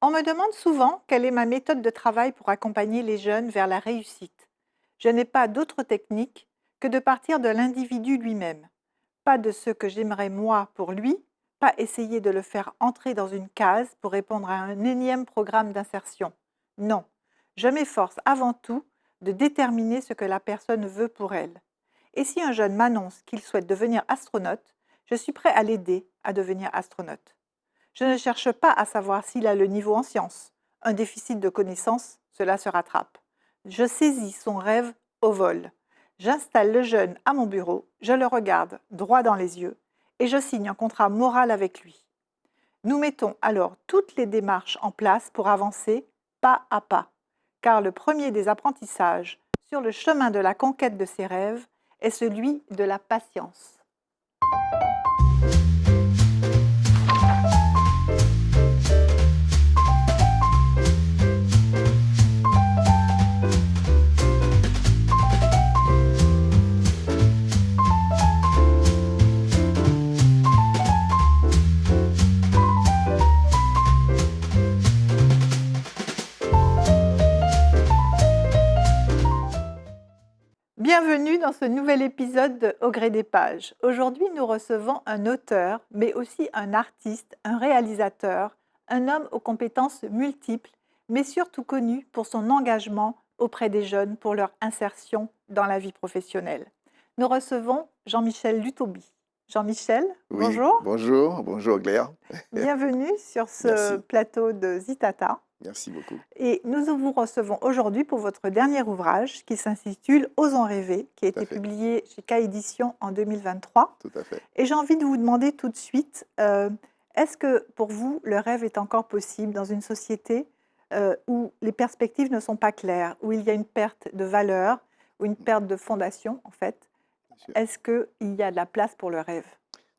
On me demande souvent quelle est ma méthode de travail pour accompagner les jeunes vers la réussite. Je n'ai pas d'autre technique que de partir de l'individu lui-même, pas de ce que j'aimerais moi pour lui, pas essayer de le faire entrer dans une case pour répondre à un énième programme d'insertion. Non, je m'efforce avant tout de déterminer ce que la personne veut pour elle. Et si un jeune m'annonce qu'il souhaite devenir astronaute, je suis prêt à l'aider à devenir astronaute. Je ne cherche pas à savoir s'il a le niveau en sciences. Un déficit de connaissances, cela se rattrape. Je saisis son rêve au vol. J'installe le jeune à mon bureau, je le regarde droit dans les yeux et je signe un contrat moral avec lui. Nous mettons alors toutes les démarches en place pour avancer pas à pas, car le premier des apprentissages sur le chemin de la conquête de ses rêves est celui de la patience. Bienvenue dans ce nouvel épisode de Au gré des pages. Aujourd'hui, nous recevons un auteur, mais aussi un artiste, un réalisateur, un homme aux compétences multiples, mais surtout connu pour son engagement auprès des jeunes pour leur insertion dans la vie professionnelle. Nous recevons Jean-Michel Lutobi. Jean-Michel, Oui, bonjour. bonjour Claire. Bienvenue sur ce Merci, plateau de Zitata. merci beaucoup. Et nous vous recevons aujourd'hui pour votre dernier ouvrage qui s'intitule Osons rêver, qui a Tout à été fait, publié chez K Éditions en 2023. tout à fait. Et j'ai envie de vous demander tout de suite, est-ce que pour vous, le rêve est encore possible dans une société où les perspectives ne sont pas claires, où il y a une perte de valeur, ou une perte de fondation en fait? Bien sûr. Est-ce qu'il y a de la place pour le rêve?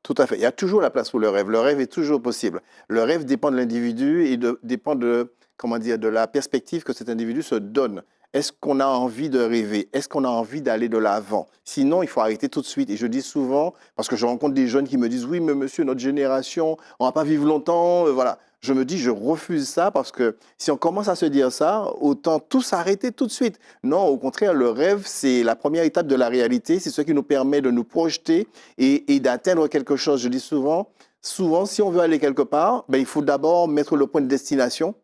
Tout à fait. Il y a toujours la place pour le rêve. Le rêve est toujours possible. Le rêve dépend de l'individu et dépend de, comment dire, de la perspective que cet individu se donne. Est-ce qu'on a envie de rêver? Est-ce qu'on a envie d'aller de l'avant? Sinon, il faut arrêter tout de suite. Et je dis souvent, parce que je rencontre des jeunes qui me disent, oui, mais monsieur, notre génération, on ne va pas vivre longtemps. Voilà. Je me dis, je refuse ça parce que si on commence à se dire ça, autant tout s'arrêter tout de suite. Non, au contraire, le rêve, c'est la première étape de la réalité. C'est ce qui nous permet de nous projeter et d'atteindre quelque chose. Je dis souvent, si on veut aller quelque part, ben, il faut d'abord mettre le point de destination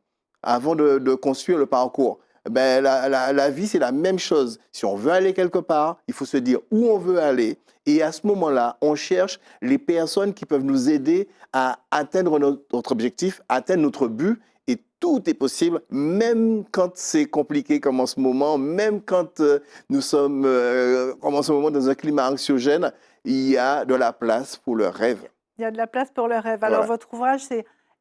avant de construire le parcours. Ben, la vie, c'est la même chose. Si on veut aller quelque part, il faut se dire où on veut aller. Et à ce moment-là, on cherche les personnes qui peuvent nous aider à atteindre notre objectif, atteindre notre but. Et tout est possible, même quand c'est compliqué comme en ce moment, même quand nous sommes comme en ce moment dans un climat anxiogène, il y a de la place pour le rêve. Il y a de la place pour le rêve. Alors, Voilà, votre ouvrage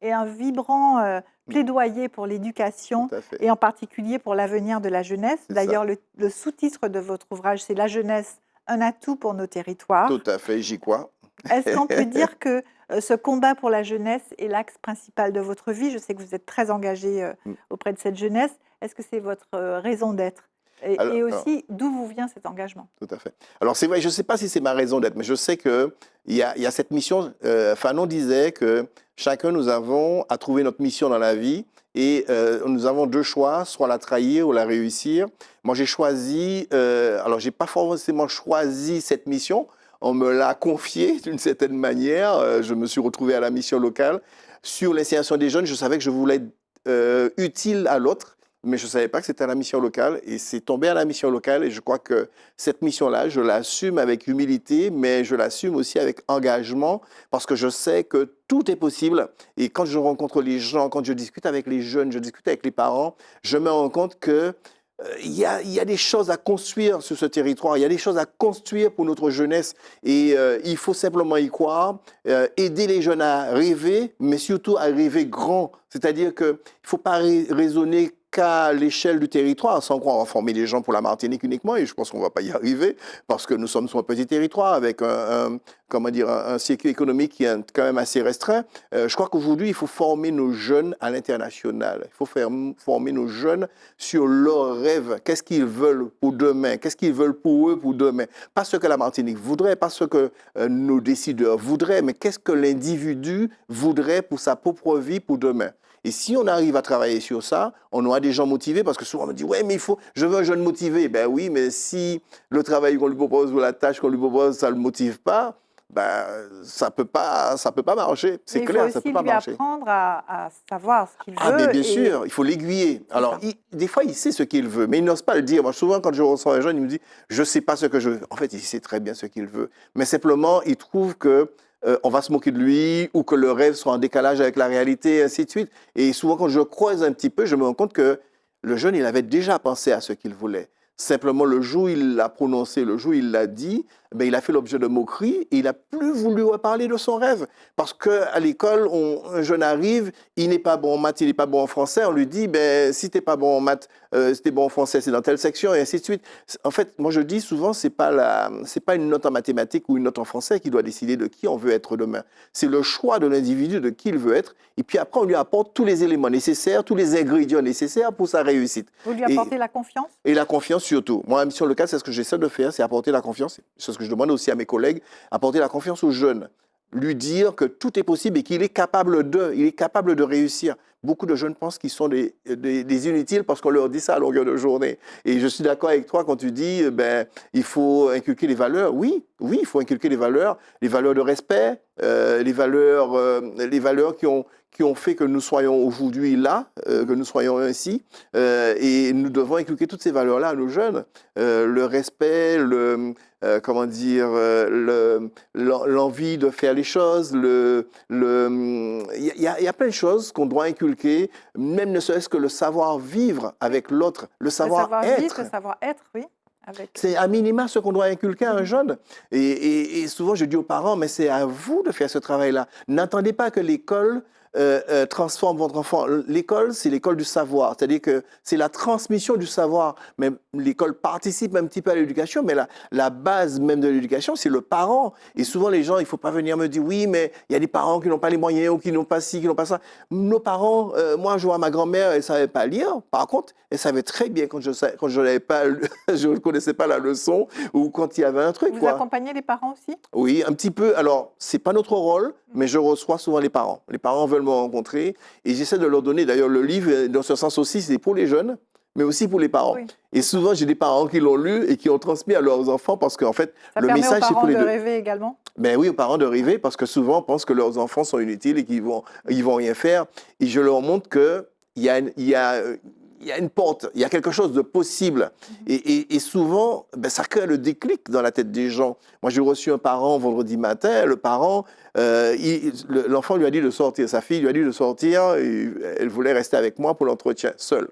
est un vibrant plaidoyer pour l'éducation tout à fait. et en particulier pour l'avenir de la jeunesse. C'est ça. D'ailleurs, le sous-titre de votre ouvrage, c'est « La jeunesse, un atout pour nos territoires Tout à fait, j'y crois. » Est-ce qu'on peut dire que ce combat pour la jeunesse est l'axe principal de votre vie? Je sais que vous êtes très engagé auprès de cette jeunesse. Est-ce que c'est votre raison d'être? Et Alors, aussi, d'où vous vient cet engagement? tout à fait. Alors, c'est vrai, je ne sais pas si c'est ma raison d'être, mais je sais qu'il y a cette mission. Fanon disait que chacun, nous avons à trouver notre mission dans la vie et nous avons deux choix, soit la trahir ou la réussir. Moi, j'ai choisi, alors, je n'ai pas forcément choisi cette mission. On me l'a confiée d'une certaine manière. Je me suis retrouvé à la mission locale. Sur l'insertion des jeunes, je savais que je voulais être utile à l'autre. Mais je ne savais pas que c'était à la mission locale et c'est tombé à la mission locale et je crois que cette mission-là, je l'assume avec humilité, mais je l'assume aussi avec engagement parce que je sais que tout est possible et quand je rencontre les gens, quand je discute avec les jeunes, je discute avec les parents, je me rends compte que il y a des choses à construire sur ce territoire, il y a des choses à construire pour notre jeunesse et il faut simplement y croire, aider les jeunes à rêver, mais surtout à rêver grand. C'est-à-dire qu'il ne faut pas raisonner qu'à l'échelle du territoire, sans croire on va former des gens pour la Martinique uniquement, et je pense qu'on ne va pas y arriver, parce que nous sommes sur un petit territoire avec comment dire, un circuit économique qui est quand même assez restreint. Je crois qu'aujourd'hui, il faut former nos jeunes à l'international. Il faut former nos jeunes sur leurs rêves. Qu'est-ce qu'ils veulent pour demain? Qu'est-ce qu'ils veulent pour eux pour demain? Pas ce que la Martinique voudrait, pas ce que nos décideurs voudraient, mais qu'est-ce que l'individu voudrait pour sa propre vie pour demain? Et si on arrive à travailler sur ça, on aura des gens motivés parce que souvent on me dit, ouais, mais je veux un jeune motivé. Ben oui, mais si le travail qu'on lui propose ou la tâche qu'on lui propose, ça ne le motive pas, ben, ça peut pas marcher. C'est Mais clair, il ça faut peut aussi pas lui marcher. apprendre à savoir ce qu'il Ah, mais veut. bien Et sûr, il faut l'aiguiller. c'est Alors, ça. des fois, il sait ce qu'il veut, mais il n'ose pas le dire. Moi, souvent, quand je reçois un jeune, il me dit, je ne sais pas ce que je veux. En fait, il sait très bien ce qu'il veut. Mais simplement, il trouve que on va se moquer de lui ou que le rêve soit en décalage avec la réalité, et ainsi de suite. Et souvent, quand je creuse un petit peu, je me rends compte que le jeune, il avait déjà pensé à ce qu'il voulait. Simplement, le jour où il l'a prononcé, le jour où il l'a dit, ben, il a fait l'objet de moqueries et il n'a plus voulu reparler de son rêve. Parce qu'à l'école, un jeune arrive, il n'est pas bon en maths, il n'est pas bon en français, on lui dit, ben, si tu n'es pas bon en maths, si tu es bon en français, c'est dans telle section, et ainsi de suite. En fait, moi je dis souvent, c'est pas une note en mathématiques ou une note en français qui doit décider de qui on veut être demain. C'est le choix de l'individu de qui il veut être, et puis après, on lui apporte tous les éléments nécessaires, tous les ingrédients nécessaires pour sa réussite. Vous lui apportez la confiance? Et la confiance surtout. Moi, la mission locale, c'est ce que j'essaie de faire, c'est apporter la confiance. C'est ce que je demande aussi à mes collègues, apporter la confiance aux jeunes. Lui dire que tout est possible et qu'il est capable de réussir. Beaucoup de jeunes pensent qu'ils sont des inutiles parce qu'on leur dit ça à longueur de journée. Et je suis d'accord avec toi quand tu dis, ben, il faut inculquer les valeurs. Oui, il faut inculquer les valeurs de respect, les valeurs qui ont fait que nous soyons aujourd'hui là, que nous soyons ainsi. Et nous devons inculquer toutes ces valeurs-là à nos jeunes. Le respect, comment dire, l'envie de faire les choses. Il y a plein de choses qu'on doit inculquer, même ne serait-ce que le savoir-vivre avec l'autre, le savoir-être. Le savoir-être, oui. C'est à minima ce qu'on doit inculquer à un jeune. Et souvent, je dis aux parents, mais c'est à vous de faire ce travail-là. N'attendez pas que l'école transforme votre enfant. L'école, c'est l'école du savoir. C'est-à-dire que c'est la transmission du savoir. Mais l'école participe un petit peu à l'éducation, mais la base même de l'éducation, c'est le parent. Et souvent, les gens, il ne faut pas venir me dire, oui, mais il y a des parents qui n'ont pas les moyens ou qui n'ont pas ci, qui n'ont pas ça. Nos parents, moi, je vois ma grand-mère, elle ne savait pas lire. Par contre, elle savait très bien quand je n'avais pas, je ne connaissais pas la leçon ou quand il y avait un truc. Vous accompagnez les parents aussi? Oui, un petit peu. Alors, ce n'est pas notre rôle, mais je reçois souvent les parents. Les parents veulent me rencontrer et j'essaie de leur donner, d'ailleurs, le livre, dans ce sens aussi, c'est pour les jeunes, mais aussi pour les parents. Oui. Et souvent, j'ai des parents qui l'ont lu et qui ont transmis à leurs enfants parce qu'en fait, le message, c'est pour les deux. Ça permet aux parents de rêver également? Ben oui, aux parents de rêver parce que souvent, pensent que leurs enfants sont inutiles et qu'ils vont rien faire. Et je leur montre qu'il y a une porte, il y a quelque chose de possible. Et souvent, ben, ça crée le déclic dans la tête des gens. Moi, j'ai reçu un parent vendredi matin. Le parent, l'enfant lui a dit de sortir. Sa fille lui a dit de sortir. Et elle voulait rester avec moi pour l'entretien, seule.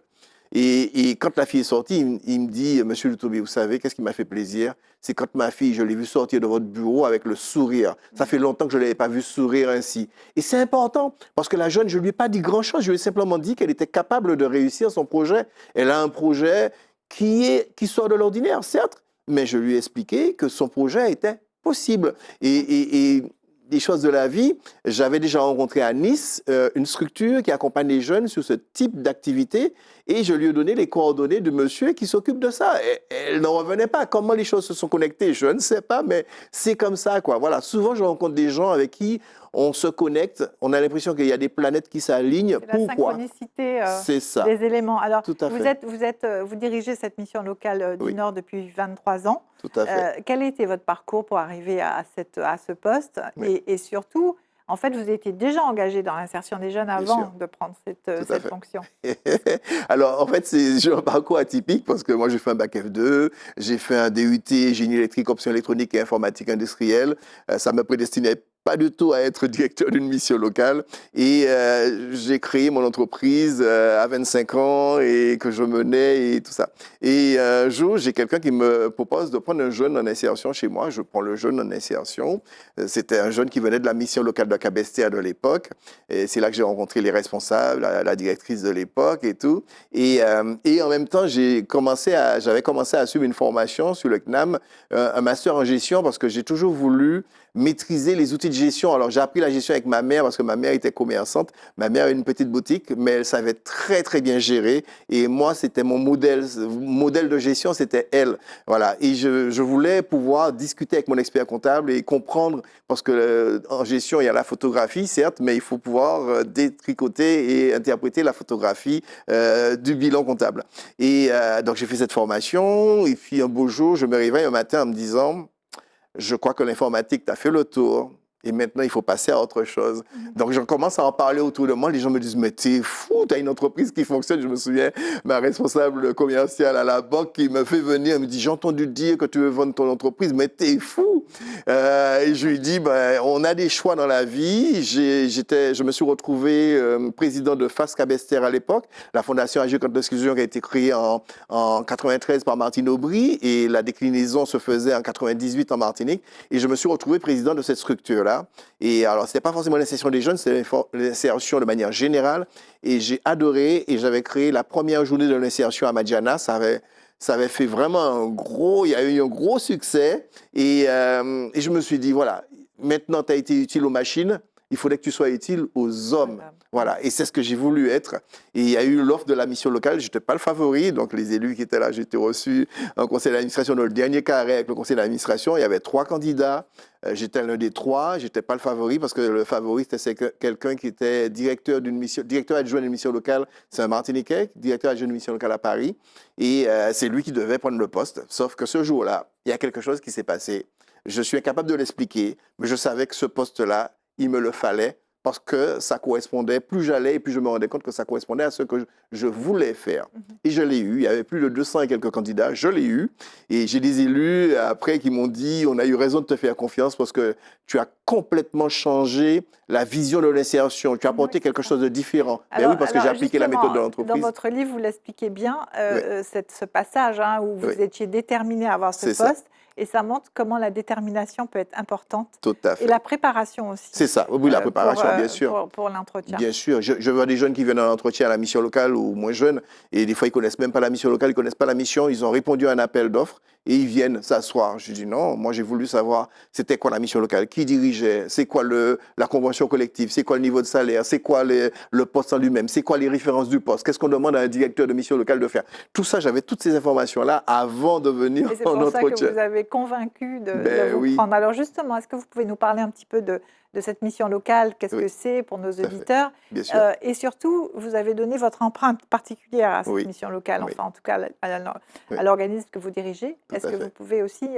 Et quand la fille est sortie, il me dit, Monsieur Lutobi, vous savez, qu'est-ce qui m'a fait plaisir? C'est quand ma fille, je l'ai vue sortir de votre bureau avec le sourire. Ça fait longtemps que je ne l'avais pas vue sourire ainsi. Et c'est important, parce que la jeune, je ne lui ai pas dit grand-chose. Je lui ai simplement dit qu'elle était capable de réussir son projet. Elle a un projet qui sort de l'ordinaire, certes, mais je lui ai expliqué que son projet était possible. Et des choses de la vie, j'avais déjà rencontré à Nice une structure qui accompagne les jeunes sur ce type d'activité et je lui ai donné les coordonnées de monsieur qui s'occupe de ça. Et elle n'en revenait pas. Comment les choses se sont connectées, je ne sais pas, mais c'est comme ça, quoi. Voilà. Souvent, je rencontre des gens avec qui on se connecte, on a l'impression qu'il y a des planètes qui s'alignent. Pourquoi? La synchronicité c'est ça. des éléments. Alors, tout à fait. Vous dirigez cette mission locale du Nord depuis 23 ans. Tout à fait. Quel était votre parcours pour arriver à ce poste? Oui. Et surtout, en fait, vous étiez déjà engagé dans l'insertion des jeunes avant de prendre cette fonction. Alors, en fait, j'ai un parcours atypique parce que moi, j'ai fait un bac F2, j'ai fait un DUT génie électrique, option électronique et informatique industrielle. Ça me prédestinait pas du tout à être directeur d'une mission locale. Et j'ai créé mon entreprise à 25 ans et que je menais et tout ça. Et un jour, j'ai quelqu'un qui me propose de prendre un jeune en insertion chez moi. Je prends le jeune en insertion. C'était un jeune qui venait de la mission locale de Cabestea de l'époque. Et c'est là que j'ai rencontré les responsables, la directrice de l'époque et tout. Et en même temps, j'avais commencé à suivre une formation sur le CNAM, un master en gestion parce que j'ai toujours voulu maîtriser les outils petite gestion. Alors, j'ai appris la gestion avec ma mère parce que ma mère était commerçante. Ma mère a une petite boutique, mais elle savait très, très bien gérer. Et moi, c'était mon modèle de gestion, c'était elle. Voilà. Et je voulais pouvoir discuter avec mon expert comptable et comprendre, parce que en gestion, il y a la photographie, certes, mais il faut pouvoir détricoter et interpréter la photographie du bilan comptable. Et donc, j'ai fait cette formation. Et puis, un beau jour, je me réveille un matin en me disant, je crois que l'informatique t'a fait le tour. Et maintenant, il faut passer à autre chose. Donc, je commence à en parler autour de moi. Les gens me disent, mais t'es fou, t'as une entreprise qui fonctionne. Je me souviens, ma responsable commerciale à la banque qui me fait venir, elle me dit, j'ai entendu dire que tu veux vendre ton entreprise, mais t'es fou. Et je lui dis, ben, on a des choix dans la vie. Je me suis retrouvé président de FAS Cabester à l'époque, la Fondation Agir contre l'exclusion qui a été créée en 93 par Martine Aubry, et la déclinaison se faisait en 98 en Martinique. Et je me suis retrouvé président de cette structure-là. Et alors, ce n'était pas forcément l'insertion des jeunes, c'était l'insertion de manière générale. Et j'ai adoré, et j'avais créé la première journée de l'insertion à Madiana. Ça avait fait vraiment il y a eu un gros succès. Et je me suis dit, voilà, maintenant tu as été utile aux machines, il faudrait que tu sois utile aux hommes. Voilà, et c'est ce que j'ai voulu être. Et il y a eu l'offre de la mission locale, je n'étais pas le favori, donc les élus qui étaient là, j'ai été reçu en conseil d'administration dans le dernier carré avec le conseil d'administration. Il y avait 3 candidats, j'étais l'un des 3, je n'étais pas le favori parce que le favori c'était quelqu'un qui était directeur adjoint d'une mission locale, c'est un Martiniquais, directeur adjoint d'une mission locale à Paris, et c'est lui qui devait prendre le poste. Sauf que ce jour-là, il y a quelque chose qui s'est passé. Je suis incapable de l'expliquer, mais je savais que ce poste-là, il me le fallait, parce que ça correspondait, plus j'allais, et plus je me rendais compte que ça correspondait à ce que je voulais faire. Et je l'ai eu, il y avait plus de 200 et quelques candidats, je l'ai eu, et j'ai des élus après qui m'ont dit, on a eu raison de te faire confiance parce que tu as complètement changé la vision de l'insertion, tu as apporté quelque chose de différent. Alors, oui, parce que j'ai appliqué la méthode de dans l'entreprise. votre livre, vous l'expliquez bien, ce passage où vous étiez déterminé à avoir ce poste. Et ça montre comment la détermination peut être importante. Tout à fait. Et la préparation aussi. C'est ça, oui, la préparation, bien sûr. Pour l'entretien. Bien sûr. Je vois des jeunes qui viennent en entretien à la mission locale ou moins jeunes, et des fois, ils ne connaissent même pas la mission locale, ils ne connaissent pas la mission, ils ont répondu à un appel d'offres et ils viennent s'asseoir. Je dis non, moi, j'ai voulu savoir c'était quoi la mission locale, qui dirigeait, c'est quoi la convention collective, c'est quoi le niveau de salaire, c'est quoi le poste en lui-même, c'est quoi les références du poste, qu'est-ce qu'on demande à un directeur de mission locale de faire. Tout ça, j'avais toutes ces informations-là avant de venir en entretien. C'est pour ça que vous avez convaincu de vous prendre. Alors justement, est-ce que vous pouvez nous parler un petit peu de cette mission locale? Qu'est-ce que c'est pour nos auditeurs? Bien sûr. Et surtout, vous avez donné votre empreinte particulière à cette mission locale, enfin en tout cas à l'organisme que vous dirigez. Est-ce que vous pouvez aussi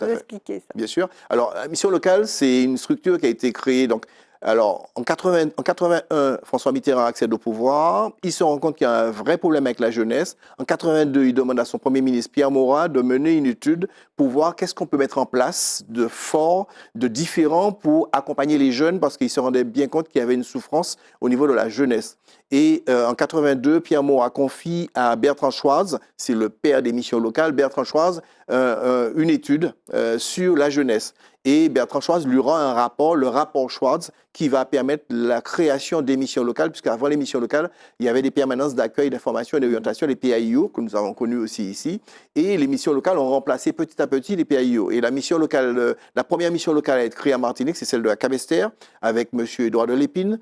nous expliquer ça? Bien sûr. Alors, la mission locale, c'est une structure qui a été créée. Donc, alors, en 81, François Mitterrand accède au pouvoir. Il se rend compte qu'il y a un vrai problème avec la jeunesse. En 82, il demande à son Premier ministre, Pierre Mauroy, de mener une étude pour voir qu'est-ce qu'on peut mettre en place de fort, de différent pour accompagner les jeunes, parce qu'il se rendait bien compte qu'il y avait une souffrance au niveau de la jeunesse. Et en 82, Pierre Mauroy confie à Bertrand Schwartz, c'est le père des missions locales, Bertrand Schwartz, une étude sur la jeunesse. Et Bertrand Schwartz lui rend un rapport, le rapport Schwartz, qui va permettre la création des missions locales, puisqu'avant les missions locales, il y avait des permanences d'accueil, d'information et d'orientation, les PAIO, que nous avons connus aussi ici. Et les missions locales ont remplacé petit à petit les PAIO. Et la mission locale, la première mission locale à être créée à Martinique, c'est celle de la Cabester, avec M. Édouard de Lépine.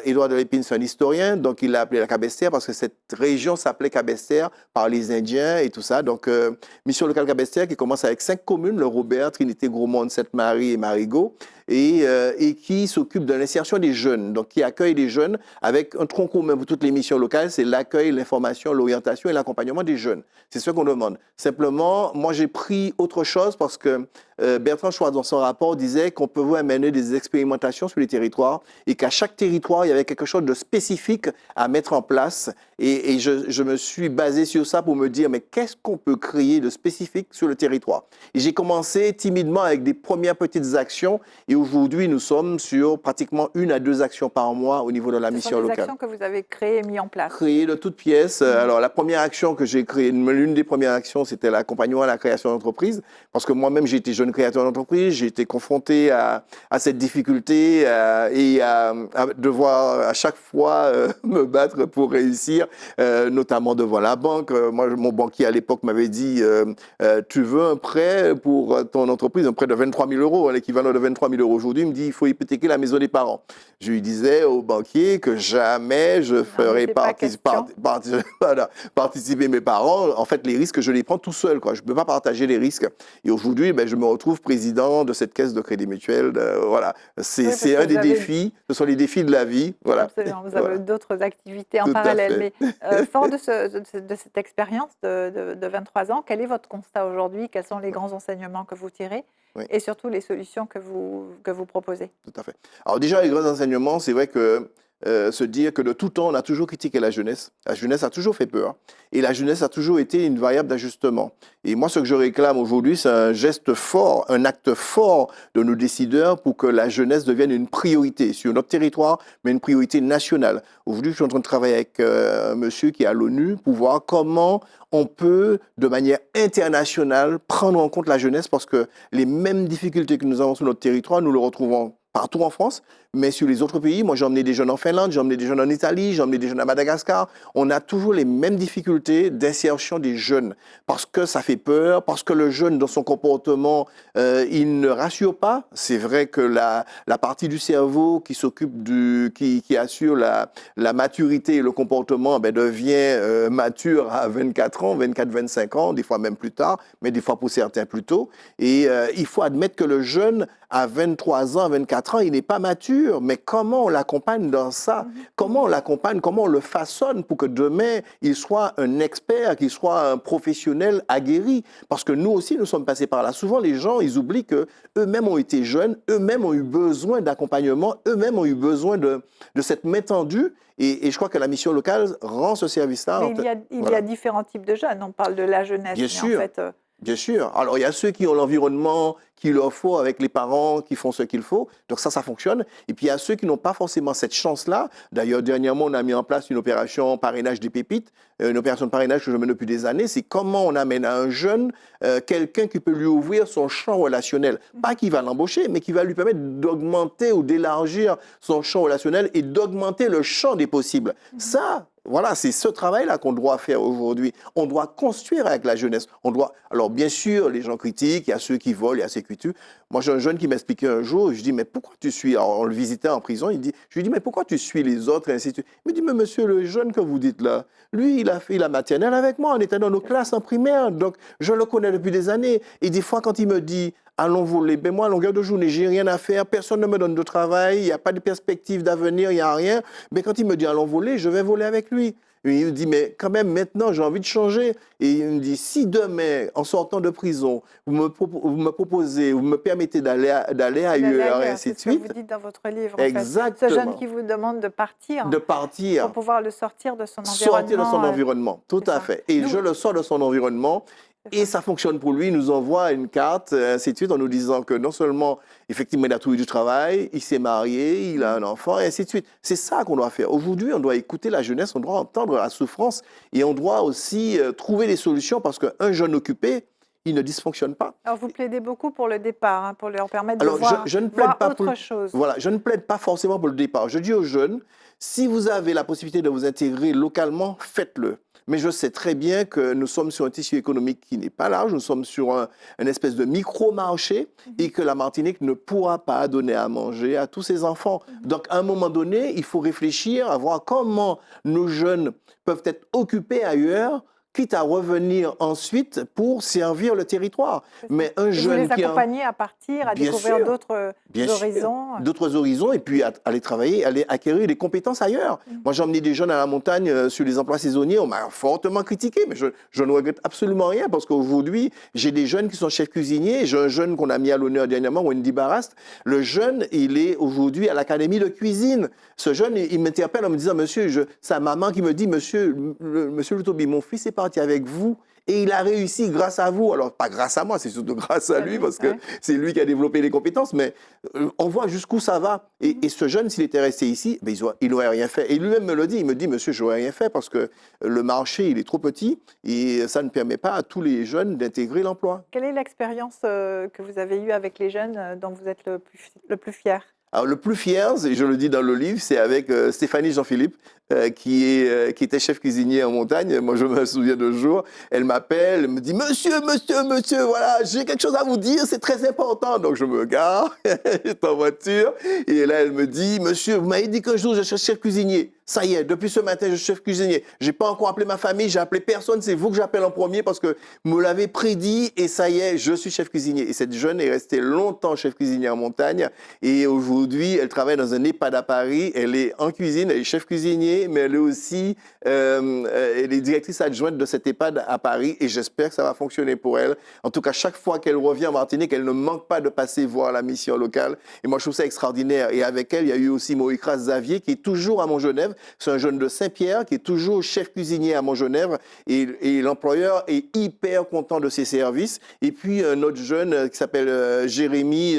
Édouard de Lépine, c'est un historien, donc il l'a appelé la Cabester parce que cette région s'appelait Cabester par les Indiens et tout ça. Donc, mission locale Cabester qui commence avec 5 communes, le Robert, Trinité, Gros-Monde, Sainte-Marie et Marigot, et qui s'occupe de l'insertion des jeunes, donc qui accueille les jeunes avec un tronc commun pour toutes les missions locales, c'est l'accueil, l'information, l'orientation et l'accompagnement des jeunes. C'est ce qu'on demande. Simplement, moi j'ai pris autre chose parce que Bertrand Schwartz, dans son rapport, disait qu'on pouvait mener des expérimentations sur les territoires et qu'à chaque territoire, il y avait quelque chose de spécifique à mettre en place. Et je me suis basé sur ça pour me dire, mais qu'est-ce qu'on peut créer de spécifique sur le territoire? Et j'ai commencé timidement avec des premières petites actions. Et aujourd'hui, nous sommes sur pratiquement 1 à 2 actions par mois au niveau de la mission locale. Ce sont des actions que vous avez créées et mises en place. Créées de toutes pièces. Alors, la première action que j'ai créée, l'une des premières actions, c'était l'accompagnement à la création d'entreprise. Parce que moi-même, j'ai été jeune créateur d'entreprise. J'ai été confronté à cette difficulté et à devoir à chaque fois me battre pour réussir, notamment devant la banque. Moi, mon banquier à l'époque m'avait dit tu veux un prêt pour ton entreprise, un prêt de 23 000 euros, l'équivalent de 23 000 l'heure aujourd'hui, il me dit il faut hypothéquer la maison des parents. Je lui disais au banquier que jamais je ferai voilà, participer mes parents. En fait, les risques, je les prends tout seul, quoi. Je ne peux pas partager les risques. Et aujourd'hui, ben, je me retrouve président de cette caisse de crédit mutuel. Voilà, c'est un des défis. Ce sont les défis de la vie. Voilà. Absolument. Vous avez d'autres activités en Tout à parallèle. fait. Mais fort de cette expérience de 23 ans, quel est votre constat aujourd'hui? Quels sont les grands enseignements que vous tirez? Oui. Et surtout les solutions que vous proposez? Tout à fait. Alors déjà, les grands enseignements, c'est vrai que se dire que de tout temps, on a toujours critiqué la jeunesse. La jeunesse a toujours fait peur. Et la jeunesse a toujours été une variable d'ajustement. Et moi, ce que je réclame aujourd'hui, c'est un geste fort, un acte fort de nos décideurs pour que la jeunesse devienne une priorité sur notre territoire, mais une priorité nationale. Aujourd'hui, je suis en train de travailler avec un monsieur qui est à l'ONU pour voir comment on peut, de manière internationale, prendre en compte la jeunesse parce que les mêmes difficultés que nous avons sur notre territoire, nous le retrouvons partout en France, mais sur les autres pays. Moi, j'ai emmené des jeunes en Finlande, j'ai emmené des jeunes en Italie, j'ai emmené des jeunes à Madagascar. On a toujours les mêmes difficultés d'insertion des jeunes parce que ça fait peur, parce que le jeune, dans son comportement, il ne rassure pas. C'est vrai que la partie du cerveau qui s'occupe qui assure la maturité et le comportement devient mature à 24 ans, 24, 25 ans, des fois même plus tard, mais des fois pour certains plus tôt. Et il faut admettre que le jeune, à 23 ans, 24 ans, il n'est pas mature. Mais comment on l'accompagne dans ça? Comment on l'accompagne? Comment on le façonne pour que demain, il soit un expert, qu'il soit un professionnel aguerri? Parce que nous aussi, nous sommes passés par là. Souvent, les gens, ils oublient qu'eux-mêmes ont été jeunes, eux-mêmes ont eu besoin d'accompagnement, eux-mêmes ont eu besoin de cette main tendue. Et je crois que la mission locale rend ce service-là. Mais il y a différents types de jeunes. On parle de la jeunesse. Bien sûr. En fait, Bien sûr. Alors, il y a ceux qui ont l'environnement qu'il leur faut avec les parents qui font ce qu'il faut. Donc ça fonctionne. Et puis, il y a ceux qui n'ont pas forcément cette chance-là. D'ailleurs, dernièrement, on a mis en place une opération parrainage des pépites, une opération de parrainage que je mène depuis des années. C'est comment on amène à un jeune quelqu'un qui peut lui ouvrir son champ relationnel. Pas qui va l'embaucher, mais qui va lui permettre d'augmenter ou d'élargir son champ relationnel et d'augmenter le champ des possibles. Ça, voilà, c'est ce travail-là qu'on doit faire aujourd'hui. On doit construire avec la jeunesse. Alors, bien sûr, les gens critiquent, il y a ceux qui volent, il y a ceux qui tuent. Moi, j'ai un jeune qui m'expliquait un jour, je dis, mais pourquoi tu suis... Alors, on le visitait en prison, je lui dis, mais pourquoi tu suis les autres, et ainsi de suite. Il me dit, mais monsieur, le jeune que vous dites là, lui, il a fait la maternelle avec moi, on était dans nos classes en primaire, donc je le connais depuis des années. Et des fois, quand il me dit, allons voler, ben moi, à longueur de journée, j'ai rien à faire, personne ne me donne de travail, il n'y a pas de perspective d'avenir, il n'y a rien. Mais quand il me dit, allons voler, je vais voler avec lui. Et il me dit, mais quand même, maintenant, j'ai envie de changer. Et il me dit, si demain, en sortant de prison, vous me proposez, vous me permettez d'aller ailleurs, et ainsi de suite. C'est ce que vous dites dans votre livre. Exactement. En fait. Ce jeune qui vous demande de partir. De partir. Pour pouvoir le sortir de son environnement. Sortir de son environnement, tout à fait. Et je le sors de son environnement. Et ça fonctionne pour lui, il nous envoie une carte, ainsi de suite, en nous disant que non seulement, effectivement, il a trouvé du travail, il s'est marié, il a un enfant, et ainsi de suite. C'est ça qu'on doit faire. Aujourd'hui, on doit écouter la jeunesse, on doit entendre la souffrance, et on doit aussi trouver des solutions, parce qu'un jeune occupé, il ne dysfonctionne pas. Alors, vous plaidez beaucoup pour le départ, pour leur permettre de voir, je ne plaide voir pas autre chose. Voilà, je ne plaide pas forcément pour le départ. Je dis aux jeunes, si vous avez la possibilité de vous intégrer localement, faites-le. Mais je sais très bien que nous sommes sur un tissu économique qui n'est pas large, nous sommes sur un espèce de micro-marché et que la Martinique ne pourra pas donner à manger à tous ses enfants. Donc, à un moment donné, il faut réfléchir à voir comment nos jeunes peuvent être occupés ailleurs, quitte à revenir ensuite pour servir le territoire. Mais un jeune vous les accompagner à partir, à découvrir d'autres horizons. D'autres horizons, et puis aller travailler, aller acquérir des compétences ailleurs. Moi, j'ai emmené des jeunes à la montagne sur les emplois saisonniers. On m'a fortement critiqué, mais je ne regrette absolument rien parce qu'aujourd'hui, j'ai des jeunes qui sont chefs cuisiniers. J'ai un jeune qu'on a mis à l'honneur dernièrement, Wendy Barast. Le jeune, il est aujourd'hui à l'académie de cuisine. Ce jeune, il m'interpelle en me disant, monsieur, sa maman qui me dit, monsieur Lutobi, mon fils est parti avec vous et il a réussi grâce à vous. Alors, pas grâce à moi, c'est surtout grâce à lui parce que c'est lui qui a développé les compétences, mais on voit jusqu'où ça va. Et ce jeune, s'il était resté ici, il n'aurait rien fait. Et lui-même me le dit, il me dit, monsieur, je n'aurais rien fait parce que le marché, il est trop petit et ça ne permet pas à tous les jeunes d'intégrer l'emploi. Quelle est l'expérience que vous avez eue avec les jeunes dont vous êtes le plus fier ? Alors, le plus fier, et je le dis dans le livre, c'est avec Stéphanie Jean-Philippe, qui était chef cuisinier en montagne. Moi, je me souviens de jour, elle m'appelle, elle me dit, monsieur, voilà, j'ai quelque chose à vous dire, c'est très important. Donc, je me gare, j'étais en voiture, et là, elle me dit, monsieur, vous m'avez dit qu'un jour, je suis chef cuisinier. Ça y est, depuis ce matin, je suis chef cuisinier. J'ai pas encore appelé ma famille, j'ai appelé personne, c'est vous que j'appelle en premier parce que vous me l'avez prédit et ça y est, je suis chef cuisinier. Et cette jeune est restée longtemps chef cuisinier en montagne et aujourd'hui, elle travaille dans un EHPAD à Paris. Elle est en cuisine, elle est chef cuisinier, mais elle est aussi elle est directrice adjointe de cet EHPAD à Paris et j'espère que ça va fonctionner pour elle. En tout cas, chaque fois qu'elle revient en Martinique, elle ne manque pas de passer voir la mission locale. Et moi, je trouve ça extraordinaire. Et avec elle, il y a eu aussi Moïkras Xavier qui est toujours à Montgenèvre. C'est un jeune de Saint-Pierre qui est toujours chef cuisinier à Montgenèvre et l'employeur est hyper content de ses services. Et puis un autre jeune qui s'appelle Jérémy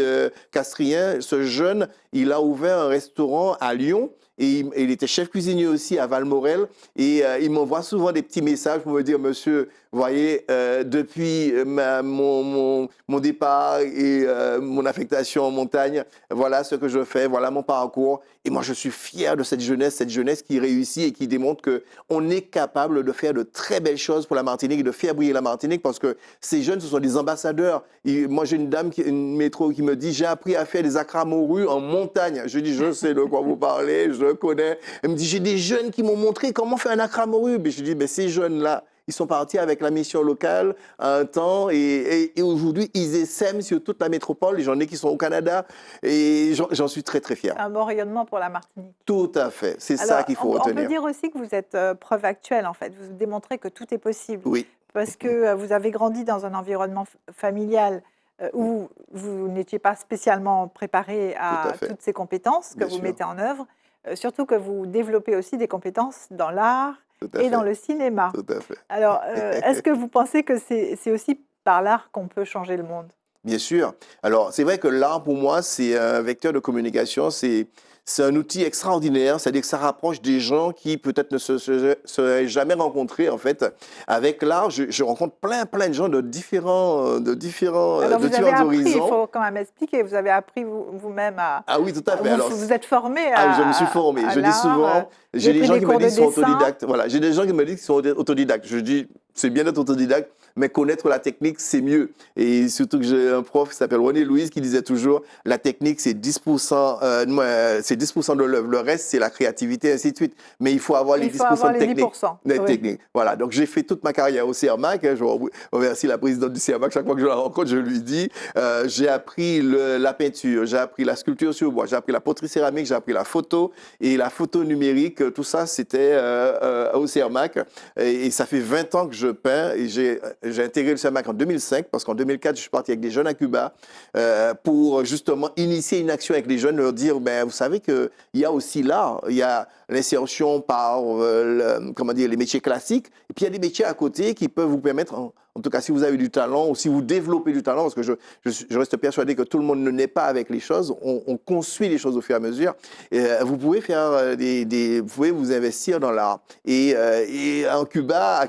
Castrien, ce jeune, il a ouvert un restaurant à Lyon. Et il était chef cuisinier aussi à Valmorel. Et il m'envoie souvent des petits messages pour me dire, monsieur, vous voyez, depuis mon départ et mon affectation en montagne, voilà ce que je fais, voilà mon parcours. Et moi, je suis fier de cette jeunesse qui réussit et qui démontre qu'on est capable de faire de très belles choses pour la Martinique et de faire briller la Martinique parce que ces jeunes, ce sont des ambassadeurs. Et moi, j'ai une dame, une métro, qui me dit, j'ai appris à faire des acramorus en montagne. Je dis, je sais de quoi vous parlez, je connais. Elle me dit, j'ai des jeunes qui m'ont montré comment faire un acramoru. Je dis, mais ces jeunes-là, ils sont partis avec la mission locale à un temps et aujourd'hui, ils essaiment sur toute la métropole. J'en ai qui sont au Canada et j'en suis très, très fier. Un bon rayonnement pour la Martinique. Tout à fait. C'est ça qu'il faut retenir. On peut dire aussi que vous êtes preuve actuelle, en fait. Vous démontrez que tout est possible. Oui. Parce que vous avez grandi dans un environnement familial où vous n'étiez pas spécialement préparé à toutes ces compétences que vous mettez en œuvre. Surtout que vous développez aussi des compétences dans l'art et dans le cinéma. Tout à fait. Alors, est-ce que vous pensez que c'est aussi par l'art qu'on peut changer le monde? Bien sûr. Alors, c'est vrai que l'art, pour moi, c'est un vecteur de communication, c'est un outil extraordinaire, c'est-à-dire que ça rapproche des gens qui peut-être ne se seraient jamais rencontrés, en fait. Avec l'art, je rencontre plein de gens de différents Alors, de vous avez appris, horizons. il faut quand même expliquer, vous avez appris vous-même à... Ah oui, tout à fait. Vous êtes formé à je me suis formé. Je dis souvent, j'ai des gens qui me disent qu'ils sont autodidactes. Voilà, j'ai des gens qui me disent qu'ils sont autodidactes. Je dis, c'est bien d'être autodidacte, mais connaître la technique, c'est mieux. Et surtout que j'ai un prof qui s'appelle René Louise qui disait toujours, la technique, c'est 10%, c'est 10% de l'œuvre. Le reste, c'est la créativité, ainsi de suite. Mais il faut avoir les 10% de technique. Technique. Voilà. Donc, j'ai fait toute ma carrière au CERMAC. Je remercie la présidente du CERMAC. Chaque fois que je la rencontre, je lui dis, j'ai appris la peinture, j'ai appris la sculpture sur bois, j'ai appris la poterie céramique, j'ai appris la photo et la photo numérique. Tout ça, c'était au CERMAC. Et ça fait 20 ans que je peins et j'ai intégré le CERMAC en 2005 parce qu'en 2004, je suis parti avec des jeunes à Cuba pour justement initier une action avec les jeunes, leur dire, vous savez qu'il y a aussi l'art, il y a l'insertion par les métiers classiques et puis il y a des métiers à côté qui peuvent vous permettre, en tout cas si vous avez du talent ou si vous développez du talent, parce que je reste persuadé que tout le monde ne naît pas avec les choses, on construit les choses au fur et à mesure. Et, vous pouvez faire vous pouvez vous investir dans l'art. Et à Cuba,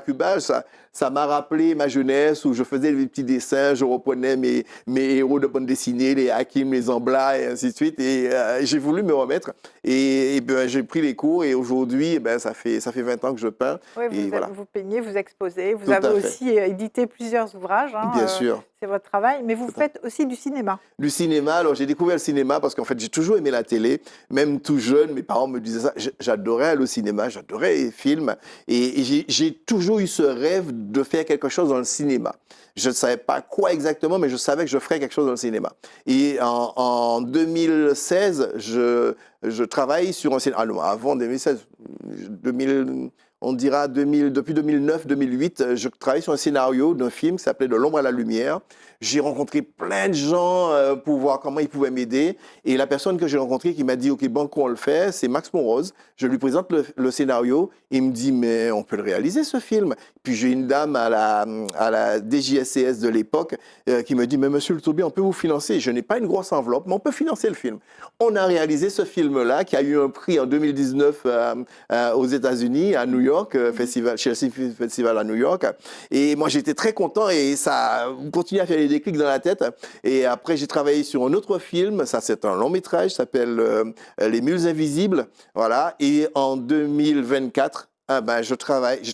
ça m'a rappelé ma jeunesse où je faisais des petits dessins, je reprenais mes héros de bande dessinée, les Hakim, les Zambla et ainsi de suite. Et j'ai voulu me remettre. Et j'ai pris les cours et aujourd'hui, ça fait 20 ans que je peins. Oui, vous peignez, vous exposez. Vous Tout avez aussi édité plusieurs ouvrages. Bien sûr. C'est votre travail, mais vous faites aussi du cinéma. Du cinéma, alors j'ai découvert le cinéma parce qu'en fait j'ai toujours aimé la télé, même tout jeune, mes parents me disaient ça, j'adorais aller au cinéma, j'adorais les films et j'ai toujours eu ce rêve de faire quelque chose dans le cinéma. Je ne savais pas quoi exactement, mais je savais que je ferais quelque chose dans le cinéma. Et en 2016, je travaille sur un cinéma, avant 2016, on dira depuis 2009-2008, je travaille sur un scénario d'un film qui s'appelait De l'ombre à la lumière. J'ai rencontré plein de gens pour voir comment ils pouvaient m'aider. Et la personne que j'ai rencontrée qui m'a dit « Ok, banco, on le fait », c'est Max Monrose. Je lui présente le scénario. Il me dit « Mais on peut le réaliser, ce film ». Puis j'ai une dame à la DJSCS de l'époque qui me dit « Mais monsieur Le Toubier, on peut vous financer. Je n'ai pas une grosse enveloppe, mais on peut financer le film ». On a réalisé ce film-là qui a eu un prix en 2019 aux États-Unis, à New York, Chelsea Film Festival à New York. Et moi, j'étais très content et ça continue à faire des déclics dans la tête. Et après, j'ai travaillé sur un autre film. Ça, c'est un long métrage, ça s'appelle Les Mules Invisibles. Voilà. Et en 2024, j'ai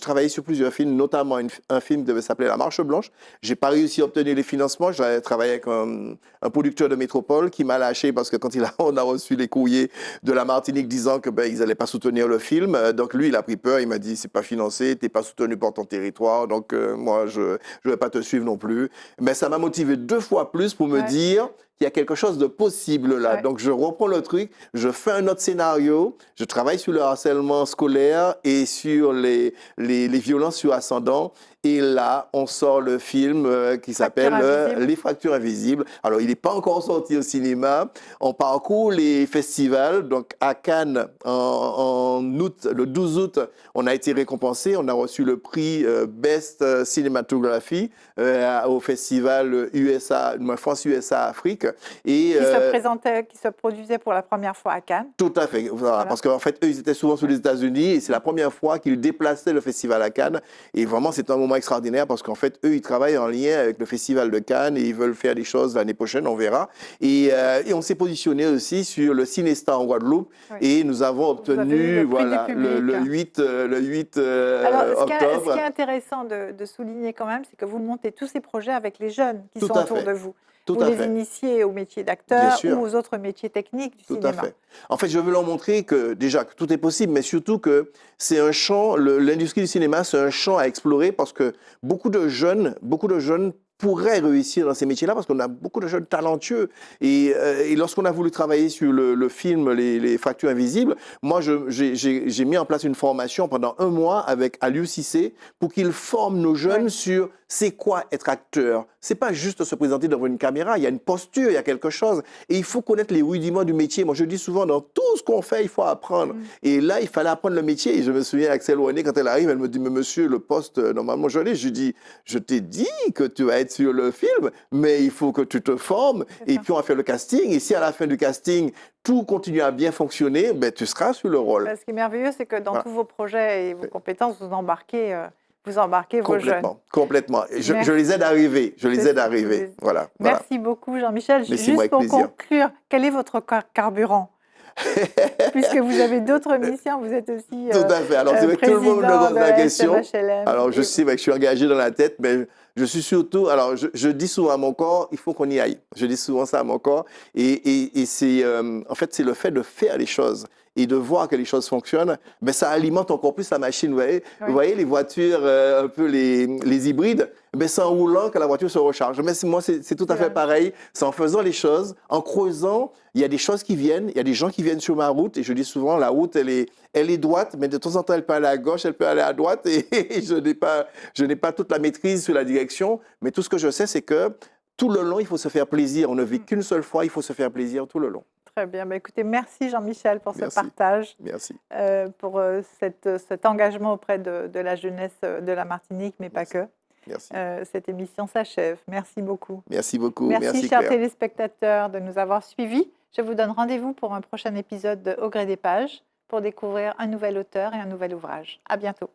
travaillé sur plusieurs films, notamment un film qui devait s'appeler La Marche Blanche. J'ai pas réussi à obtenir les financements. J'avais travaillé avec un producteur de métropole qui m'a lâché parce que quand on a reçu les courriers de la Martinique disant que ils allaient pas soutenir le film, donc lui il a pris peur. Il m'a dit c'est pas financé, t'es pas soutenu par ton territoire, donc moi je vais pas te suivre non plus. Mais ça m'a motivé 2 fois plus pour me dire qu'il y a quelque chose de possible là. Donc, je reprends le truc, je fais un autre scénario, je travaille sur le harcèlement scolaire et sur les violences sur ascendant. Et là, on sort le film qui s'appelle Les Fractures Invisibles. Alors, il n'est pas encore sorti au cinéma. On parcourt les festivals. Donc, à Cannes, en août, le 12 août, on a été récompensé. On a reçu le prix Best Cinematography au festival France-USA Afrique. Et, qui se produisait pour la première fois à Cannes. Tout à fait. Voilà. Parce qu'en fait, eux, ils étaient souvent sur les États-Unis et c'est la première fois qu'ils déplaçaient le festival à Cannes. Et vraiment, c'est un moment extraordinaire parce qu'en fait, eux, ils travaillent en lien avec le Festival de Cannes et ils veulent faire des choses l'année prochaine, on verra. Et on s'est positionné aussi sur le Cinestar en Guadeloupe et nous avons obtenu le 8 octobre. Ce qui est intéressant de souligner quand même, c'est que vous montez tous ces projets avec les jeunes qui sont autour de vous. Vous les initiez au métier d'acteur ou aux autres métiers techniques du cinéma. Tout à fait. En fait, je veux leur montrer que déjà que tout est possible, mais surtout que c'est un champ, l'industrie du cinéma, c'est un champ à explorer parce que beaucoup de jeunes pourraient réussir dans ces métiers-là parce qu'on a beaucoup de jeunes talentueux. Et lorsqu'on a voulu travailler sur le film Les Fractures Invisibles, moi, j'ai mis en place une formation pendant 1 mois avec Aliou Cissé pour qu'il forme nos jeunes sur c'est quoi être acteur. C'est pas juste se présenter devant une caméra, il y a une posture, il y a quelque chose. Et il faut connaître les rudiments du métier. Moi, je dis souvent, dans tout ce qu'on fait, il faut apprendre. Et là, il fallait apprendre le métier. Et je me souviens, Axel Ouané, quand elle arrive, elle me dit, mais monsieur, le poste, normalement, je l'ai. Je lui dis, je t'ai dit que tu vas être sur le film, mais il faut que tu te formes. Et puis, on va faire le casting. Et si à la fin du casting, tout continue à bien fonctionner, tu seras sur le rôle. Ce qui est merveilleux, c'est que dans tous vos projets et vos compétences, vous embarquez vos jeunes. Complètement. Je les aide à arriver. Voilà. Merci beaucoup, Jean-Michel. Juste pour conclure, quel est votre carburant? Puisque vous avez d'autres missions, vous êtes aussi tout à fait. Alors, c'est vrai que tout le monde me pose la question. Alors, je sais que je suis engagé dans la tête, mais je suis surtout... Alors, je dis souvent à mon corps, il faut qu'on y aille. Je dis souvent ça à mon corps. Et c'est... en fait, c'est le fait de faire les choses et de voir que les choses fonctionnent, ça alimente encore plus la machine. Vous voyez les voitures, un peu les hybrides, c'est en roulant que la voiture se recharge. Mais moi, c'est tout à fait pareil. C'est en faisant les choses, en creusant, il y a des choses qui viennent, il y a des gens qui viennent sur ma route. Et je dis souvent, la route, elle est droite, mais de temps en temps, elle peut aller à gauche, elle peut aller à droite. Et je n'ai pas toute la maîtrise sur la direction. Mais tout ce que je sais, c'est que tout le long, il faut se faire plaisir. On ne vit qu'une seule fois, il faut se faire plaisir tout le long. Très bien. Écoutez, merci Jean-Michel pour ce partage. Merci. Pour cet engagement auprès de la jeunesse de la Martinique, mais pas que. Merci. Cette émission s'achève. Merci beaucoup. Merci beaucoup. Merci chers téléspectateurs de nous avoir suivis. Je vous donne rendez-vous pour un prochain épisode de Au gré des pages pour découvrir un nouvel auteur et un nouvel ouvrage. À bientôt.